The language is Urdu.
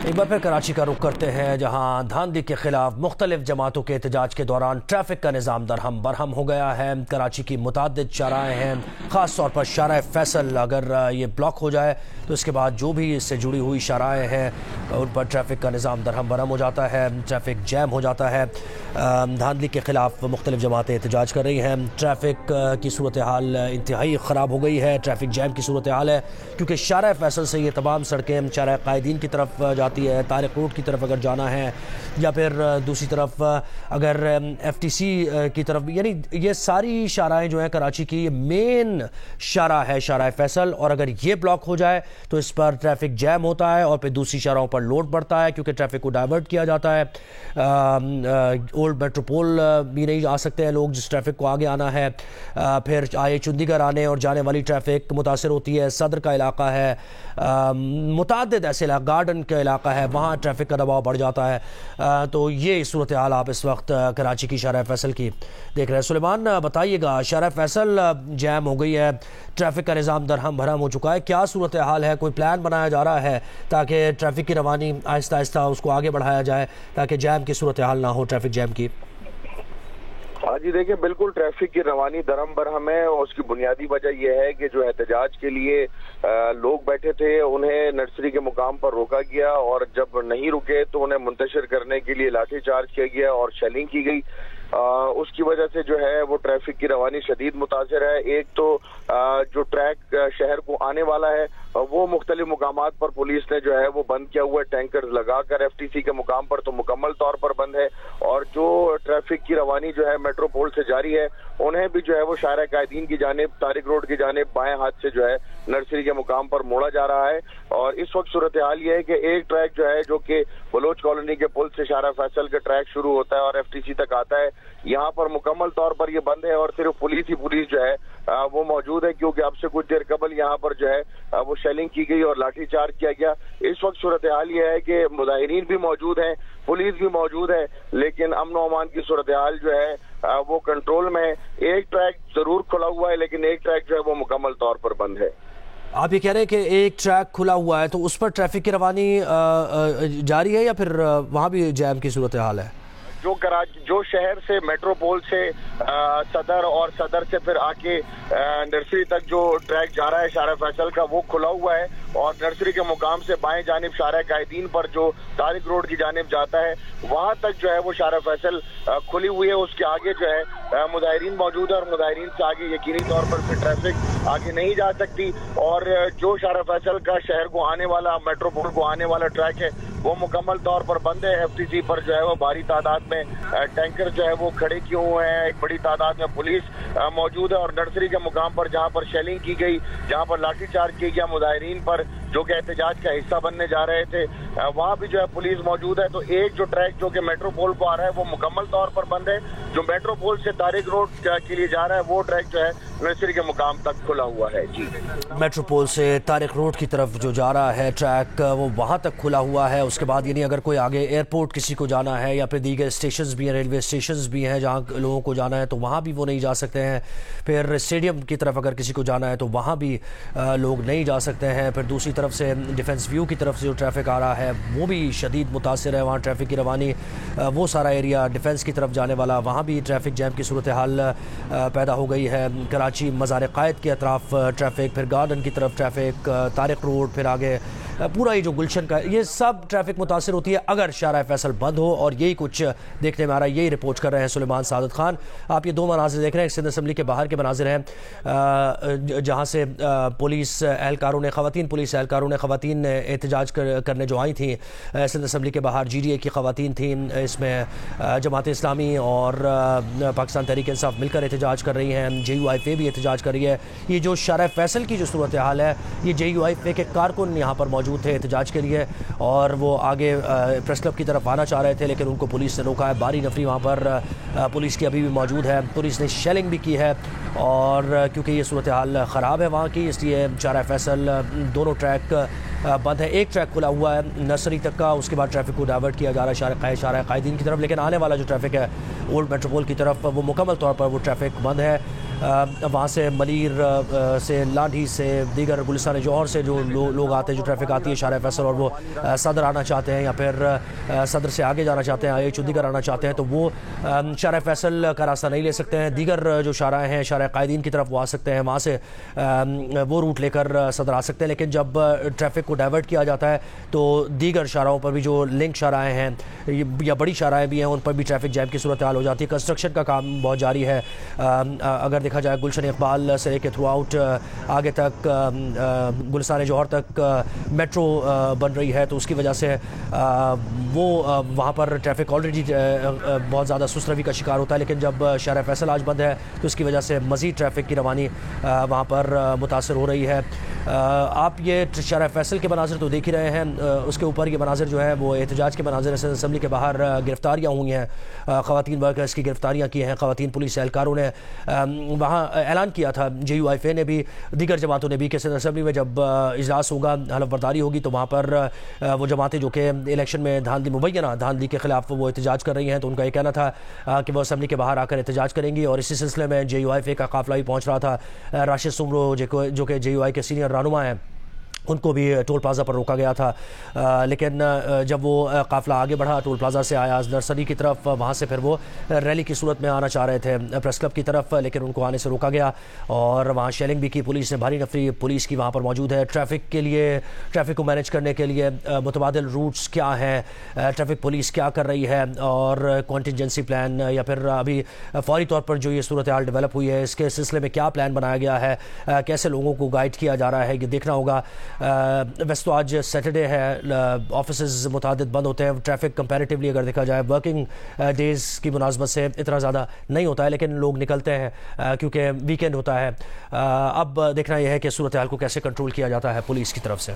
ایک بار پھر کراچی کا رخ کرتے ہیں، جہاں دھاندلی کے خلاف مختلف جماعتوں کے احتجاج کے دوران ٹریفک کا نظام درہم برہم ہو گیا ہے۔ کراچی کی متعدد شاہراہیں ہیں، خاص طور پر شارع فیصل اگر یہ بلاک ہو جائے تو اس کے بعد جو بھی اس سے جڑی ہوئی شاہراہیں ہیں ان پر ٹریفک کا نظام درہم برہم ہو جاتا ہے، ٹریفک جیم ہو جاتا ہے۔ دھاندلی کے خلاف مختلف جماعتیں احتجاج کر رہی ہیں۔ ٹریفک کی صورتحال انتہائی خراب ہو گئی ہے، ٹریفک جیم کی صورتحال ہے، کیونکہ شارع فیصل سے یہ تمام سڑکیں شارع قائدین کی طرف جاتی ہے۔ طارق روڈ کی طرف اگر جانا ہے یا پھر دوسری طرف اگر ایف ٹی سی کی طرف، یعنی یہ ساری شاہراہیں جو ہیں کراچی کی، یہ مین شارع ہے شارع فیصل، اور اگر یہ بلاک ہو جائے تو اس پر ٹریفک جیم ہوتا ہے اور پھر دوسری شاہراہوں پر لوڈ پڑتا ہے، کیونکہ ٹریفک کو ڈائیورٹ کیا جاتا ہے۔ اولڈ میٹروپول بھی نہیں آ سکتے ہیں لوگ جس ٹریفک کو آگے آنا ہے، پھر آئے چندی گڑھ آنے اور جانے والی ٹریفک متاثر ہوتی ہے۔ صدر کا علاقہ ہے، متعدد ایسے علاقہ، گارڈن کا علاقہ ہے، وہاں ٹریفک کا دباؤ بڑھ جاتا ہے۔ تو یہ صورتحال آپ اس وقت کراچی کی شارع فیصل کی دیکھ رہے ہیں۔ سلیمان بتائیے گا، شارع فیصل جیم ہو گئی ہے، ٹریفک کا نظام درہم بھرم ہو چکا ہے، کیا صورتحال ہے؟ کوئی پلان بنایا جا رہا ہے تاکہ ٹریفک کی روانی آہستہ آہستہ اس کو آگے بڑھایا جائے تاکہ جیم کی صورتحال نہ ہو، ٹریفک جیم کی؟ ہاں جی، دیکھیں بالکل ٹریفک کی روانی درہم برہم ہے، اور اس کی بنیادی وجہ یہ ہے کہ جو احتجاج کے لیے لوگ بیٹھے تھے انہیں نرسری کے مقام پر روکا گیا، اور جب نہیں رکے تو انہیں منتشر کرنے کے لیے لاٹھی چارج کیا گیا اور شیلنگ کی گئی۔ اس کی وجہ سے جو ہے وہ ٹریفک کی روانی شدید متاثر ہے۔ ایک تو جو ٹریک شہر کو آنے والا ہے وہ مختلف مقامات پر پولیس نے جو ہے وہ بند کیا ہوا ہے، ٹینکر لگا کر۔ ایف ٹی سی کے مقام پر تو مکمل طور پر بند ہے، اور جو ٹریفک کی روانی جو ہے میٹروپول سے جاری ہے انہیں بھی جو ہے وہ شارع قائدین کی جانب، طارق روڈ کی جانب بائیں ہاتھ سے جو ہے نرسری کے مقام پر موڑا جا رہا ہے۔ اور اس وقت صورتحال یہ ہے کہ ایک ٹریک جو ہے جو کہ بلوچ کالونی کے پل سے شارع فیصل کا ٹریک شروع ہوتا ہے اور ایف ٹی سی تک آتا ہے، یہاں پر مکمل طور پر یہ بند ہے، اور صرف پولیس جو ہے وہ موجود ہے، کیونکہ اب سے کچھ دیر قبل یہاں پر جو ہے وہ شیلنگ کی گئی اور لاٹھی چارج کیا گیا۔ اس وقت صورتحال یہ ہے کہ مظاہرین بھی موجود ہیں، پولیس بھی موجود ہے، لیکن امن و امان کی صورتحال جو ہے وہ کنٹرول میں ہے۔ ایک ٹریک ضرور کھلا ہوا ہے، لیکن ایک ٹریک جو ہے وہ مکمل طور پر بند ہے۔ آپ یہ کہہ رہے ہیں کہ ایک ٹریک کھلا ہوا ہے تو اس پر ٹریفک کی روانی جاری ہے یا پھر وہاں بھی جیم کی صورتحال ہے؟ جو شہر سے میٹروپول سے صدر اور صدر سے پھر آ کے نرسری تک جو ٹریک جا رہا ہے شارع فیصل کا وہ کھلا ہوا ہے، اور نرسری کے مقام سے بائیں جانب شارع قائدین پر جو طارق روڈ کی جانب جاتا ہے وہاں تک جو ہے وہ شارع فیصل کھلی ہوئی ہے۔ اس کے آگے جو ہے مظاہرین موجود ہے، اور مظاہرین سے آگے یقینی طور پر پھر ٹریفک آگے نہیں جا سکتی۔ اور جو شارع فیصل کا شہر کو آنے والا، میٹروپول کو آنے والا ٹریک ہے وہ مکمل طور پر بند ہے۔ ایف ٹی سی پر جو ہے وہ بھاری تعداد میں ٹینکر جو ہے وہ کھڑے کیے ہوئے ہیں، ایک بڑی تعداد میں پولیس موجود ہے، اور نرسری کے مقام پر جہاں پر شیلنگ کی گئی، جہاں پر لاٹھی چارج کیا گیا مظاہرین پر جو کہ احتجاج کا حصہ بننے جا رہے تھے، وہاں بھی جو ہے پولیس موجود ہے۔ تو ایک جو ٹریک جو کہ میٹروپول کو آ رہا ہے وہ مکمل طور پر بند ہے، جو میٹروپول سے طارق روڈ کے لیے جا رہا ہے وہ ٹریک جو ہے نرسری کے مقام تک کھلا ہوا ہے۔ جی، میٹروپول سے طارق روڈ کی طرف جو جا رہا ہے ٹریک وہ وہاں تک کھلا ہوا ہے۔ اس کے بعد یعنی اگر کوئی آگے ایئرپورٹ کسی کو جانا ہے یا پھر دیگر اسٹیشنز بھی ہیں، ریلوے اسٹیشنز بھی ہیں جہاں لوگوں کو جانا ہے تو وہاں بھی وہ نہیں جا سکتے ہیں۔ پھر اسٹیڈیم کی طرف اگر کسی کو جانا ہے تو وہاں بھی لوگ نہیں جا سکتے ہیں۔ پھر دوسری طرف سے ڈیفنس ویو کی طرف سے جو ٹریفک آ رہا ہے وہ بھی شدید متاثر ہے، وہاں ٹریفک کی روانی، وہ سارا ایریا ڈیفنس کی طرف جانے والا، وہاں بھی ٹریفک جیم کی صورتحال پیدا ہو گئی ہے۔ کراچی مزار قائد کے اطراف ٹریفک، پھر گارڈن کی طرف ٹریفک، طارق روڈ، پھر آگے پورا یہ جو گلشن کا، یہ سب ٹریفک متاثر ہوتی ہے اگر شارع فیصل بند ہو، اور یہی کچھ دیکھنے میں آ رہا ہے، یہی رپورٹ کر رہے ہیں سلیمان سعادت خان۔ آپ یہ دو مناظر دیکھ رہے ہیں، سندھ اسمبلی کے باہر کے مناظر ہیں جہاں سے پولیس اہلکاروں نے، خواتین پولیس اہلکاروں نے، خواتین نے احتجاج کرنے جو آئی تھیں سندھ اسمبلی کے باہر، جی ڈی اے کی خواتین تھیں، اس میں جماعت اسلامی اور پاکستان تحریک انصاف مل کر احتجاج کر رہی ہیں، جے یو آئی اے بھی احتجاج کر رہی ہے۔ یہ جو شارع فیصل کی جو صورتحال ہے، یہ جے یو آئی اے کے کارکن یہاں پر موجود تھے احتجاج کے لیے، اور وہ آگے پریس کلب کی طرف آنا چاہ رہے تھے لیکن ان کو پولیس نے روکا ہے۔ باری نفری وہاں پر پولیس کی ابھی بھی موجود ہے، پولیس نے شیلنگ بھی کی ہے، اور کیونکہ یہ صورتحال خراب ہے وہاں کی، اس لیے شارع فیصل دونوں ٹریک بند ہے۔ ایک ٹریک کھلا ہوا ہے نرسری تک کا، اس کے بعد ٹریفک کو ڈائیورٹ کیا جا رہا ہے شارع قائدین کی طرف، لیکن آنے والا جو ٹریفک ہے اولڈ میٹروپول کی طرف وہ مکمل طور پر وہ ٹریفک بند ہے۔ وہاں سے ملیر سے، لاڈھی سے، دیگر گلستان جوہر سے جو لوگ آتے ہیں، جو ٹریفک آتی ہے شارع فیصل، اور وہ صدر آنا چاہتے ہیں یا پھر صدر سے آگے جانا چاہتے ہیں، IH دیگر آنا چاہتے ہیں، تو وہ شارع فیصل کا راستہ نہیں لے سکتے ہیں۔ دیگر جو شارع ہیں، شارع قائدین کی طرف وہ آ سکتے ہیں، وہاں سے وہ روٹ لے کر صدر آ سکتے ہیں۔ لیکن جب ٹریفک کو ڈائیورٹ کیا جاتا ہے تو دیگر شارعوں پر بھی جو لنک شارع ہیں یا بڑی شارع بھی ہیں، ان پر بھی ٹریفک جیم کی صورتحال ہو جاتی ہے۔ کنسٹرکشن کا کام بہت جاری ہے، اگر دیکھا جائے گلشن اقبال سے لے کے تھرو آؤٹ آگے تک گلستان جوہر تک میٹرو بن رہی ہے، تو اس کی وجہ سے وہ وہاں پر ٹریفک آلریڈی بہت زیادہ سست روی کا شکار ہوتا ہے۔ لیکن جب شارع فیصل آج بند ہے تو اس کی وجہ سے مزید ٹریفک کی روانی وہاں پر متاثر ہو رہی ہے۔ آپ یہ شارع فیصل کے مناظر تو دیکھ ہی رہے ہیں، اس کے اوپر یہ مناظر جو ہے وہ احتجاج کے مناظر ہیں۔ اسمبلی کے باہر گرفتاریاں ہوئی ہیں، خواتین ورکرز کی گرفتاریاں کی ہیں، خواتین پولیس اہلکاروں نے وہاں اعلان کیا تھا، JUIF نے بھی، دیگر جماعتوں نے بھی، کہ اسمبلی میں جب اجلاس ہوگا، حلف برداری ہوگی، تو وہاں پر وہ جماعتیں جو کہ الیکشن میں مبینہ دھاندلی کے خلاف وہ احتجاج کر رہی ہیں، تو ان کا یہ کہنا تھا کہ وہ اسمبلی کے باہر آ کر احتجاج کریں گی۔ اور اسی سلسلے میں JUIF کا قافلہ بھی پہنچ رہا تھا۔ راشد سمرو جو کہ JUI کے سینئر رہنما ہیں، ان کو بھی ٹول پلازا پر روکا گیا تھا، لیکن جب وہ قافلہ آگے بڑھا ٹول پلازا سے آیا نرسری کی طرف، وہاں سے پھر وہ ریلی کی صورت میں آنا چاہ رہے تھے پریس کلب کی طرف، لیکن ان کو آنے سے روکا گیا اور وہاں شیلنگ بھی کی پولیس نے، بھاری نفری پولیس کی وہاں پر موجود ہے۔ ٹریفک کو مینیج کرنے کے لیے متبادل روٹس کیا ہیں، ٹریفک پولیس کیا کر رہی ہے، اور کانٹینجنسی پلان یا پھر ابھی فوری طور پر جو یہ صورتحال ڈیولپ ہوئی ہے، اس کے سلسلے میں کیا پلان بنایا گیا ہے، کیسے لوگوں کو گائیڈ کیا جا رہا ہے، یہ دیکھنا ہوگا۔ ویسے تو آج سیٹرڈے ہے، آفیسز متعدد بند ہوتے ہیں، ٹریفک کمپیریٹیولی اگر دیکھا جائے ورکنگ ڈیز کی مناسبت سے اتنا زیادہ نہیں ہوتا ہے، لیکن لوگ نکلتے ہیں کیونکہ ویکینڈ ہوتا ہے۔ اب دیکھنا یہ ہے کہ صورتحال کو کیسے کنٹرول کیا جاتا ہے پولیس کی طرف سے۔